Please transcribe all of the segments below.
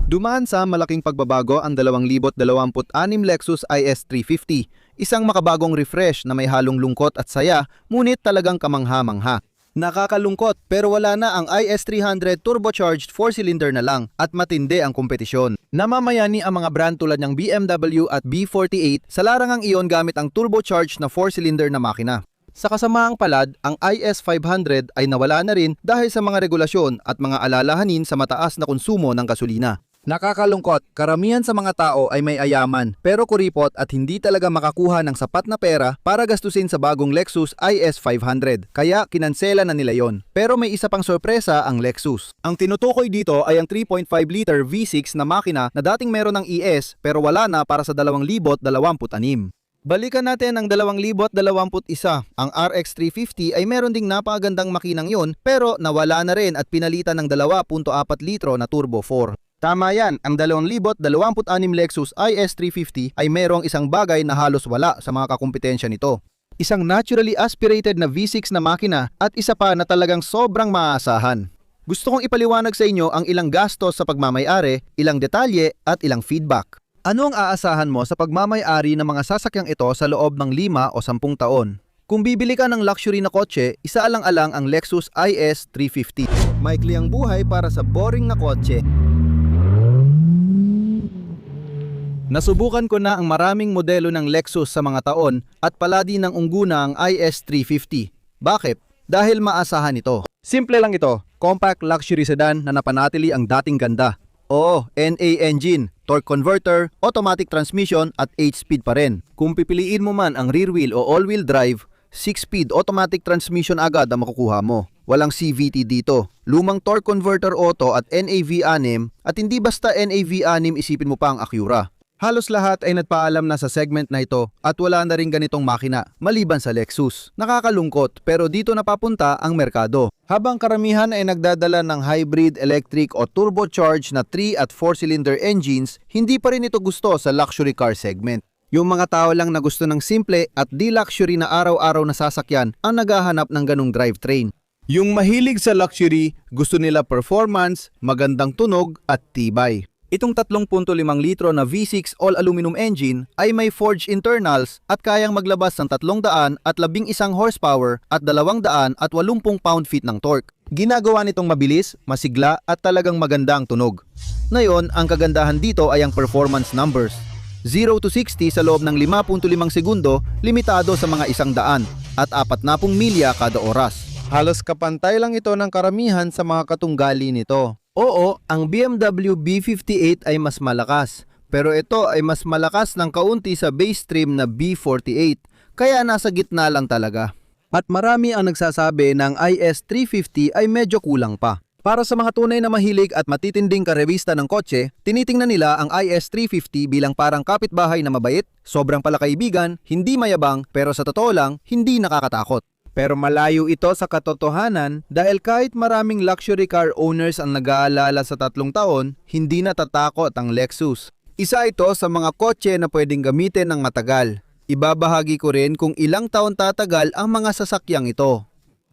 Dumaan sa malaking pagbabago ang 2026 Lexus IS 350, isang makabagong refresh na may halong lungkot at saya, ngunit talagang kamangha-mangha. Nakakalungkot pero wala na ang IS 300 turbocharged 4-cylinder na lang at matindi ang kompetisyon. Namamayani ang mga brand tulad ng BMW at B48 sa larangang iyon gamit ang turbocharged na 4-cylinder na makina. Sa kasamaang palad, ang IS 500 ay nawala na rin dahil sa mga regulasyon at mga alalahanin sa mataas na konsumo ng gasolina. Nakakalungkot, karamihan sa mga tao ay may ayaman pero kuripot at hindi talaga makakuha ng sapat na pera para gastusin sa bagong Lexus IS 500, kaya kinansela na nila yon. Pero may isa pang sorpresa ang Lexus. Ang tinutukoy dito ay ang 3.5-liter V6 na makina na dating meron ng ES pero wala na para sa 2026. Balikan natin ang 2021. Ang RX 350 ay meron ding napakagandang makinang yon pero nawala na rin at pinalitan ng 2.4 litro na Turbo 4. Tama yan, ang 2026 Lexus IS 350 ay merong isang bagay na halos wala sa mga kakumpetensya nito. Isang naturally aspirated na V6 na makina at isa pa na talagang sobrang maaasahan. Gusto kong ipaliwanag sa inyo ang ilang gastos sa pagmamay-ari, ilang detalye at ilang feedback. Ano ang aasahan mo sa pagmamay-ari ng mga sasakyang ito sa loob ng 5 o 10 taon? Kung bibili ka ng luxury na kotse, isaalang-alang ang Lexus IS 350. Maikli ang buhay para sa boring na kotse. Nasubukan ko na ang maraming modelo ng Lexus sa mga taon at palagi ng ungguna ang IS 350. Bakit? Dahil maasahan ito. Simple lang ito, compact luxury sedan na napanatili ang dating ganda. Oo, NA engine, torque converter, automatic transmission at 8-speed pa rin. Kung pipiliin mo man ang rear wheel o all-wheel drive, 6-speed automatic transmission agad ang makukuha mo. Walang CVT dito. Lumang torque converter auto at NAV6 at hindi basta NAV6 isipin mo pa ang Acura. Halos lahat ay nagpaalam na sa segment na ito at wala na rin ganitong makina, maliban sa Lexus. Nakakalungkot pero dito napapunta ang merkado. Habang karamihan ay nagdadala ng hybrid, electric o turbocharged na 3 at 4-cylinder engines, hindi pa rin ito gusto sa luxury car segment. Yung mga tao lang na gusto ng simple at di luxury na araw-araw na sasakyan ang naghahanap ng ganong drivetrain. Yung mahilig sa luxury, gusto nila performance, magandang tunog at tibay. Itong 3.5 litro na V6 all-aluminum engine ay may forged internals at kayang maglabas ng 311 horsepower at 280 pound-feet ng torque. Ginagawa nitong mabilis, masigla at talagang maganda ang tunog. Ngayon, ang kagandahan dito ay ang performance numbers. 0 to 60 sa loob ng 5.5 segundo, limitado sa mga 100 at 40 milya kada oras. Halos kapantay lang ito ng karamihan sa mga katunggali nito. Oo, ang BMW B58 ay mas malakas, pero ito ay mas malakas ng kaunti sa base trim na B48, kaya nasa gitna lang talaga. At marami ang nagsasabi ng IS 350 ay medyo kulang pa. Para sa mga tunay na mahilig at matitinding karewista ng kotse, tinitingnan nila ang IS 350 bilang parang kapitbahay na mabait, sobrang palakaibigan, hindi mayabang, pero sa totoo lang, hindi nakakatakot. Pero malayo ito sa katotohanan dahil kahit maraming luxury car owners ang nag-aalala sa 3 taon, hindi natatakot ang Lexus. Isa ito sa mga kotse na pwedeng gamitin ng matagal. Ibabahagi ko rin kung ilang taon tatagal ang mga sasakyang ito.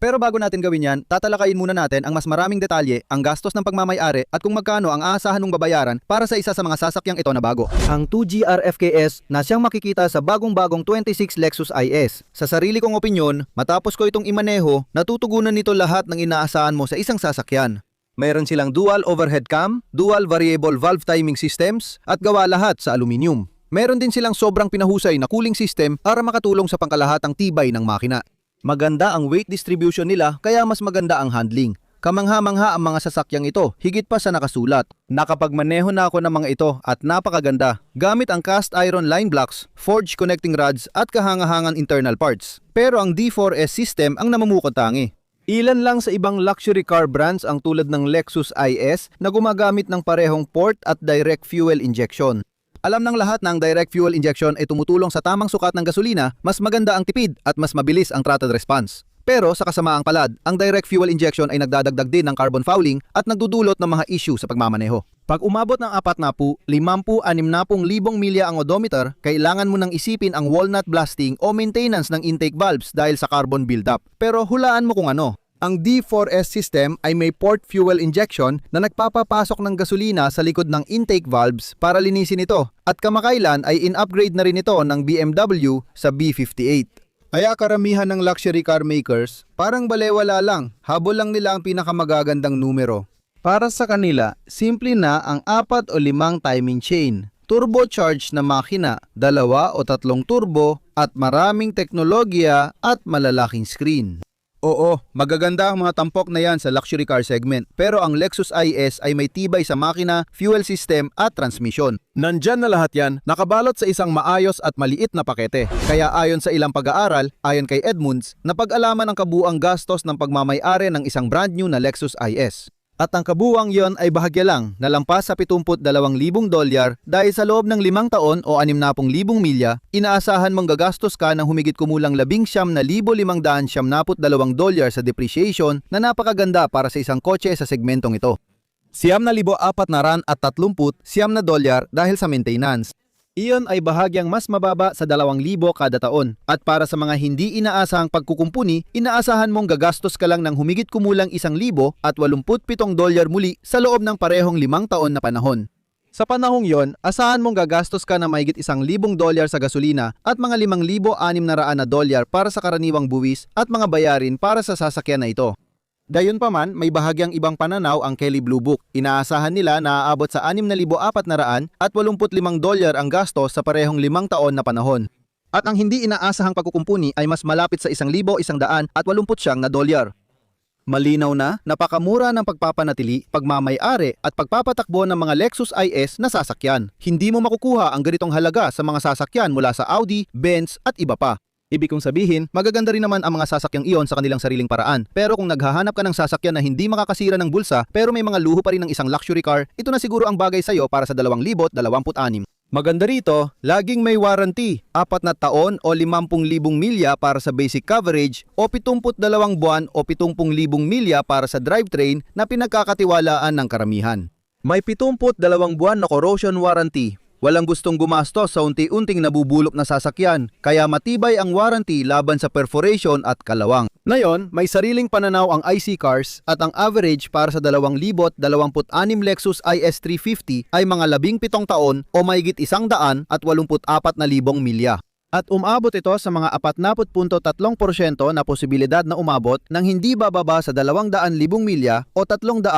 Pero bago natin gawin yan, tatalakayin muna natin ang mas maraming detalye, ang gastos ng pagmamay-ari at kung magkano ang aasahan mong babayaran para sa isa sa mga sasakyang ito na bago. Ang 2 GR-FKS na siyang makikita sa bagong-bagong 26 Lexus IS. Sa sarili kong opinyon, matapos ko itong imaneho, natutugunan nito lahat ng inaasahan mo sa isang sasakyan. Mayroon silang dual overhead cam, dual variable valve timing systems at gawa lahat sa aluminium. Meron din silang sobrang pinahusay na cooling system para makatulong sa pangkalahatang tibay ng makina. Maganda ang weight distribution nila kaya mas maganda ang handling. Kamangha-mangha ang mga sasakyang ito, higit pa sa nakasulat. Nakapagmaneho na ako ng mga ito at napakaganda. Gamit ang cast iron line blocks, forged connecting rods at kahangahangan internal parts. Pero ang D4S system ang namumukotangi. Ilan lang sa ibang luxury car brands ang tulad ng Lexus IS na gumagamit ng parehong port at direct fuel injection. Alam ng lahat na ang direct fuel injection ay tumutulong sa tamang sukat ng gasolina, mas maganda ang tipid at mas mabilis ang throttle response. Pero sa kasamaang palad, ang direct fuel injection ay nagdadagdag din ng carbon fouling at nagdudulot ng mga issue sa pagmamaneho. Pag umabot ng 40, 50, 60,000 milya ang odometer, kailangan mo nang isipin ang walnut blasting o maintenance ng intake valves dahil sa carbon buildup. Pero hulaan mo kung ano. Ang D4S system ay may port fuel injection na nagpapapasok ng gasolina sa likod ng intake valves para linisin ito at kamakailan ay in-upgrade na rin ito ng BMW sa B58. Kaya karamihan ng luxury car makers parang balewala lang, habol lang nila ang pinakamagagandang numero. Para sa kanila, simple na ang 4 o 5 timing chain, turbocharged na makina, 2 o 3 turbo at maraming teknolohiya at malalaking screen. Oo, magaganda ang mga tampok na yan sa luxury car segment, pero ang Lexus IS ay may tibay sa makina, fuel system at transmission. Nandyan na lahat yan, nakabalot sa isang maayos at maliit na pakete. Kaya ayon sa ilang pag-aaral, ayon kay Edmunds, napag-alaman ang kabuang gastos ng pagmamay-ari ng isang brand new na Lexus IS. At ang kabuwang yon ay bahagya lang, nalampas sa $72,000 dahil sa loob ng 5 taon o 60,000 milya, inaasahan mong gagastos ka ng humigit kumulang $19,572 sa depreciation na napakaganda para sa isang kotse sa segmentong ito. $9,430 dahil sa maintenance. Iyon ay bahagyang mas mababa sa 2,000 kada taon. At para sa mga hindi inaasahang pagkukumpuni, inaasahan mong gagastos ka lang ng humigit kumulang $1,087 muli sa loob ng parehong 5 taon na panahon. Sa panahong yon, asahan mong gagastos ka na mahigit $1,000 sa gasolina at mga $5,600 para sa karaniwang buwis at mga bayarin para sa sasakyan na ito. Gayunpaman, may bahagyang ibang pananaw ang Kelley Blue Book. Inaasahan nila na aabot sa $6,485 ang gastos sa parehong 5 taon na panahon. At ang hindi inaasahang pagkukumpuni ay mas malapit sa $1,189. Malinaw na, napakamura ng pagpapanatili, pagmamay-ari at pagpapatakbo ng mga Lexus IS na sasakyan. Hindi mo makukuha ang ganitong halaga sa mga sasakyan mula sa Audi, Benz at iba pa. Ibig kong sabihin, magaganda rin naman ang mga sasakyang iyon sa kanilang sariling paraan. Pero kung naghahanap ka ng sasakyan na hindi makakasira ng bulsa pero may mga luho pa rin ng isang luxury car, ito na siguro ang bagay sa'yo para sa 2026. Maganda rito, laging may warranty, 4 na taon o 50,000 milya para sa basic coverage o 72 buwan o 70,000 milya para sa drivetrain na pinagkakatiwalaan ng karamihan. May 72 buwan na corrosion warranty. Walang gustong gumastos sa unti-unting nabubulok na sasakyan, kaya matibay ang warranty laban sa perforation at kalawang. Ngayon, may sariling pananaw ang IC Cars at ang average para sa 2026 Lexus IS 350 ay mga 17 taon o mahigit 184,000 milya. At umabot ito sa mga 40.3% na posibilidad na umabot ng hindi bababa sa 200,000 milya o 300,000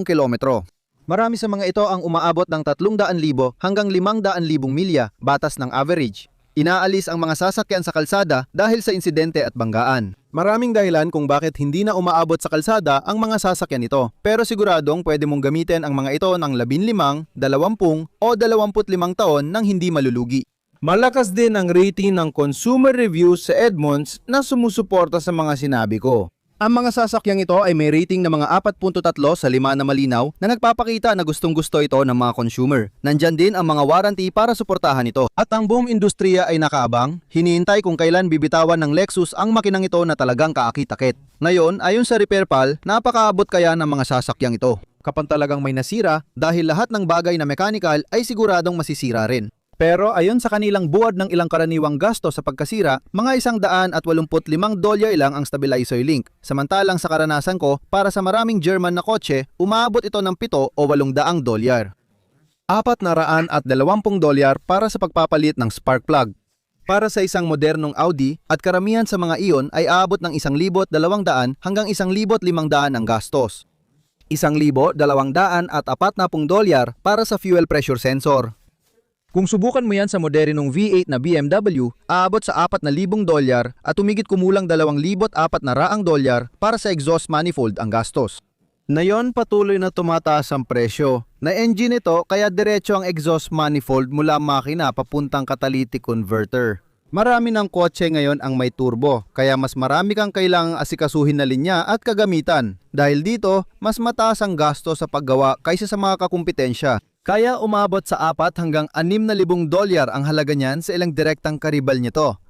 kilometro. Marami sa mga ito ang umaabot ng 300,000 hanggang 500,000 milya, batas ng average. Inaalis ang mga sasakyan sa kalsada dahil sa insidente at banggaan. Maraming dahilan kung bakit hindi na umaabot sa kalsada ang mga sasakyan ito. Pero siguradong pwede mong gamitin ang mga ito ng 15, 20 o 25 taon nang hindi malulugi. Malakas din ang rating ng consumer reviews sa Edmunds na sumusuporta sa mga sinabi ko. Ang mga sasakyang ito ay may rating na mga 4.3 sa 5 na malinaw na nagpapakita na gustong-gusto ito ng mga consumer. Nandyan din ang mga warranty para suportahan ito. At ang buong industriya ay nakaabang, hinihintay kung kailan bibitawan ng Lexus ang makinang ito na talagang kaakit-akit. Ngayon, ayon sa RepairPal, napakaabot kaya ng mga sasakyang ito. Kapag talagang may nasira, dahil lahat ng bagay na mechanical ay siguradong masisira rin. Pero ayon sa kanilang buwad ng ilang karaniwang gasto sa pagkasira, mga $185 lang ang stabilizer link. Samantalang sa karanasan ko, para sa maraming German na kotse, umaabot ito ng $7 o $800. $420 para sa pagpapalit ng spark plug. Para sa isang modernong Audi at karamihan sa mga iyon ay aabot ng 1,200 hanggang 1,500 ang gastos. $1,240 para sa fuel pressure sensor. Kung subukan mo yan sa modernong V8 na BMW, aabot sa $4,000 at tumigit kumulang $2,400 para sa exhaust manifold ang gastos. Ngayon patuloy na tumataas ang presyo. Na-engine ito kaya diretso ang exhaust manifold mula makina papuntang catalytic converter. Marami ng kotse ngayon ang may turbo, kaya mas marami kang kailangang asikasuhin na linya at kagamitan. Dahil dito, mas mataas ang gasto sa paggawa kaysa sa mga kakumpetensya. Kaya umabot sa $4,000 hanggang $6,000 ang halaga niyan sa ilang direktang karibal nito.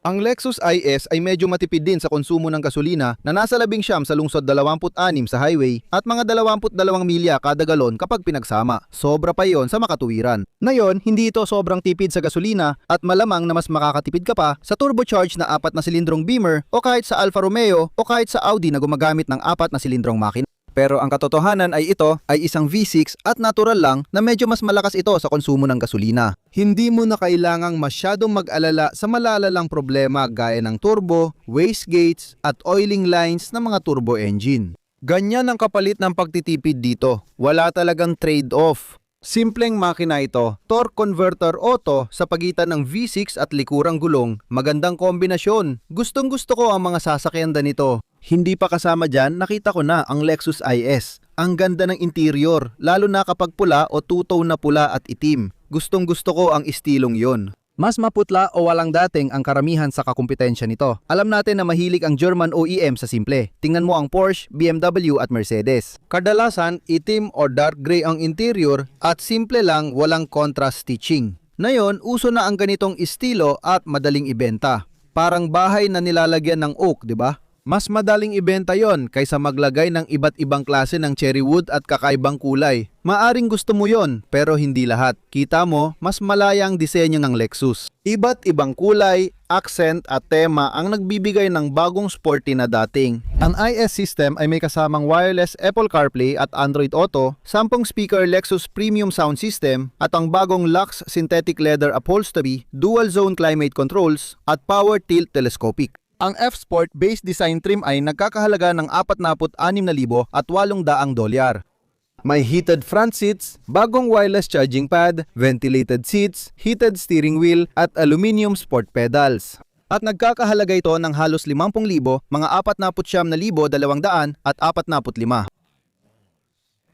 Ang Lexus IS ay medyo matipid din sa konsumo ng gasolina na nasa 19 sa lungsod 26 sa highway at mga 22 milya kada galon kapag pinagsama. Sobra pa yon sa makatuwiran. Ngayon, hindi ito sobrang tipid sa gasolina at malamang na mas makakatipid ka pa sa turbocharged na 4 na silindrong Beamer o kahit sa Alfa Romeo o kahit sa Audi na gumagamit ng 4 na silindrong makina. Pero ang katotohanan ay ito ay isang V6 at natural lang na medyo mas malakas ito sa konsumo ng gasolina. Hindi mo na kailangang masyadong mag-alala sa malalalang problema gaya ng turbo, wastegates at oiling lines ng mga turbo engine. Ganyan ang kapalit ng pagtitipid dito. Wala talagang trade-off. Simpleng makina ito, torque converter auto sa pagitan ng V6 at likurang gulong, magandang kombinasyon. Gustong gusto ko ang mga sasakyan nito. Hindi pa kasama dyan, nakita ko na ang Lexus IS. Ang ganda ng interior, lalo na kapag pula o two-tone na pula at itim. Gustong gusto ko ang istilong yon. Mas maputla o walang dating ang karamihan sa kakumpetensya nito. Alam natin na mahilig ang German OEM sa simple. Tingnan mo ang Porsche, BMW at Mercedes. Kadalasan, itim o dark gray ang interior at simple lang walang contrast stitching. Ngayon, uso na ang ganitong estilo at madaling ibenta. Parang bahay na nilalagyan ng oak, di ba? Mas madaling ibenta yon kaysa maglagay ng iba't ibang klase ng cherry wood at kakaibang kulay. Maaring gusto mo yon pero hindi lahat. Kita mo, mas malaya ang disenyo ng Lexus. Iba't ibang kulay, accent at tema ang nagbibigay ng bagong sporty na dating. Ang IS system ay may kasamang wireless Apple CarPlay at Android Auto, 10 speaker Lexus Premium Sound System at ang bagong Lux synthetic leather upholstery, dual zone climate controls at power tilt telescopic. Ang F-Sport base design trim ay nagkakahalaga ng 46,800 $800. May heated front seats, bagong wireless charging pad, ventilated seats, heated steering wheel at aluminum sport pedals. At nagkakahalaga ito ng halos 50,000, mga 49,200 at 45.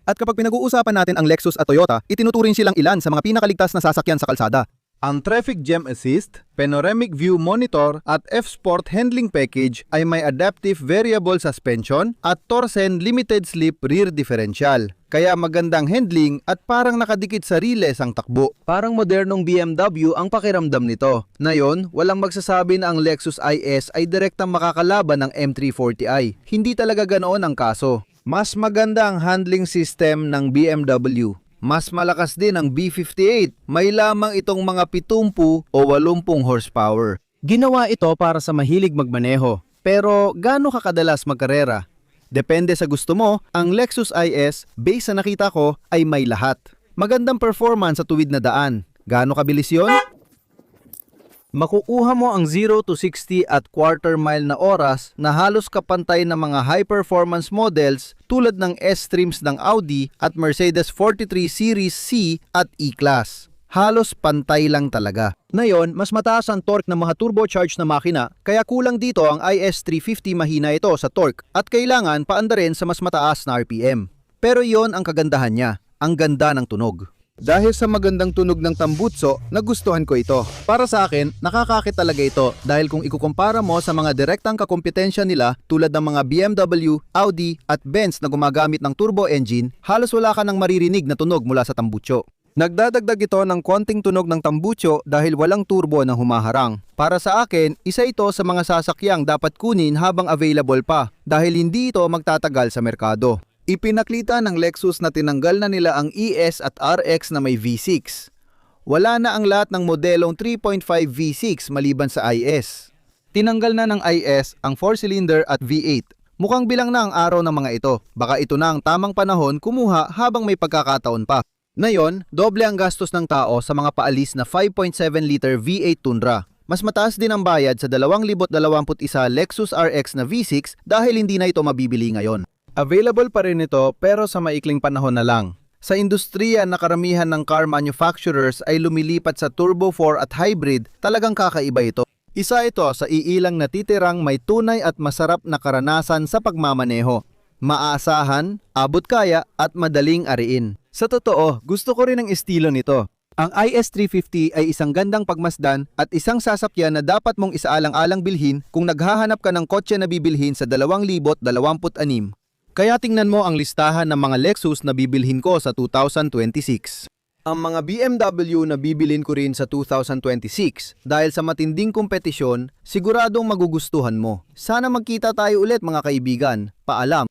At kapag pinag-uusapan natin ang Lexus at Toyota, itinuturing silang ilan sa mga pinakaligtas na sasakyan sa kalsada. Ang Traffic Jam Assist, Panoramic View Monitor at F-Sport Handling Package ay may Adaptive Variable Suspension at Torsen Limited Slip Rear Differential. Kaya magandang handling at parang nakadikit sa riles ang takbo. Parang modernong BMW ang pakiramdam nito. Ngayon, walang magsasabi na ang Lexus IS ay direktang makakalaban ng M340i. Hindi talaga ganoon ang kaso. Mas maganda ang handling system ng BMW. Mas malakas din ang B58. May lamang itong mga 70 o 80 horsepower. Ginawa ito para sa mahilig magmaneho. Pero gaano ka kadalas magkarera? Depende sa gusto mo, ang Lexus IS, base sa nakita ko, ay may lahat. Magandang performance sa tuwid na daan. Gaano kabilis yon? Makukuha mo ang 0 to 60 at quarter mile na oras na halos kapantay ng mga high-performance models tulad ng S-Streams ng Audi at Mercedes 43 Series C at E-Class. Halos pantay lang talaga. Ngayon, mas mataas ang torque ng mga turbocharged na makina kaya kulang dito ang IS350 mahina ito sa torque at kailangan paanda rin sa mas mataas na RPM. Pero yon ang kagandahan niya, ang ganda ng tunog. Dahil sa magandang tunog ng tambutso, nagustuhan ko ito. Para sa akin, nakakakit talaga ito dahil kung ikukumpara mo sa mga direktang kakompetensya nila tulad ng mga BMW, Audi at Benz na gumagamit ng turbo engine, halos wala ka nang maririnig na tunog mula sa tambutso. Nagdadagdag ito ng konting tunog ng tambutso dahil walang turbo na humaharang. Para sa akin, isa ito sa mga sasakyang dapat kunin habang available pa dahil hindi ito magtatagal sa merkado. Ipinaklita ng Lexus na tinanggal na nila ang ES at RX na may V6. Wala na ang lahat ng modelong 3.5 V6 maliban sa IS. Tinanggal na ng IS ang 4-cylinder at V8. Mukhang bilang na ang araw ng mga ito. Baka ito na ang tamang panahon kumuha habang may pagkakataon pa. Ngayon, doble ang gastos ng tao sa mga paalis na 5.7-liter V8 Tundra. Mas mataas din ang bayad sa 2021 Lexus RX na V6 dahil hindi na ito mabibili ngayon. Available pa rin ito pero sa maikling panahon na lang. Sa industriya na karamihan ng car manufacturers ay lumilipat sa Turbo 4 at hybrid, talagang kakaiba ito. Isa ito sa iilang natitirang may tunay at masarap na karanasan sa pagmamaneho. Maaasahan, abot kaya at madaling ariin. Sa totoo, gusto ko rin ang estilo nito. Ang IS350 ay isang gandang pagmasdan at isang sasakyan na dapat mong isaalang-alang bilhin kung naghahanap ka ng kotse na bibilhin sa 2026. Kaya tingnan mo ang listahan ng mga Lexus na bibilhin ko sa 2026. Ang mga BMW na bibilin ko rin sa 2026 dahil sa matinding kompetisyon, siguradong magugustuhan mo. Sana magkita tayo ulit mga kaibigan. Paalam.